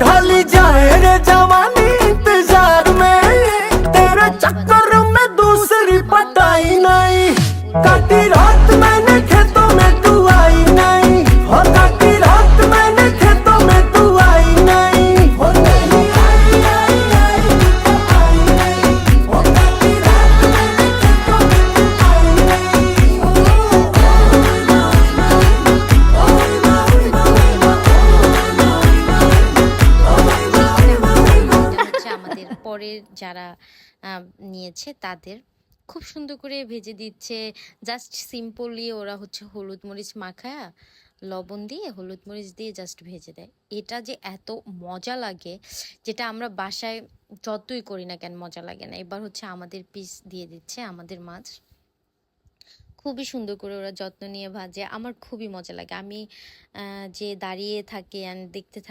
ढली जाए रे जवानी इंतजार में, तेरे चक्कर में दूसरी पटाई नहीं। काटी रात मैंने खेतों में तू आई नहीं, हो काटी रात मैंने खेतों में तू आई नहीं, हो नहीं आई आई आई तू तो आई नहीं, हो काटी रात मैंने खेतों में तू आई नहीं। আমাদের পরের যারা নিয়েছে তাদের খুব সুন্দর করে ভেজে দিচ্ছে। জাস্ট সিম্পলি ওরা হচ্ছে হলুদ মরিচ মাখায়া লবণ দিয়ে হলুদ মরিচ দিয়ে জাস্ট ভেজে দেয়। এটা যে এত মজা লাগে, যেটা আমরা বাসায় যতই করি না কেন মজা লাগে না। এবার হচ্ছে আমাদের পিস দিয়ে দিচ্ছে, আমাদের মাছ খুবই সুন্দর করে ওরা যত্ন নিয়ে ভাজে। আমার খুবই মজা লাগে। আমি যে দাঁড়িয়ে থাকি অ্যান্ড দেখতে থাকি।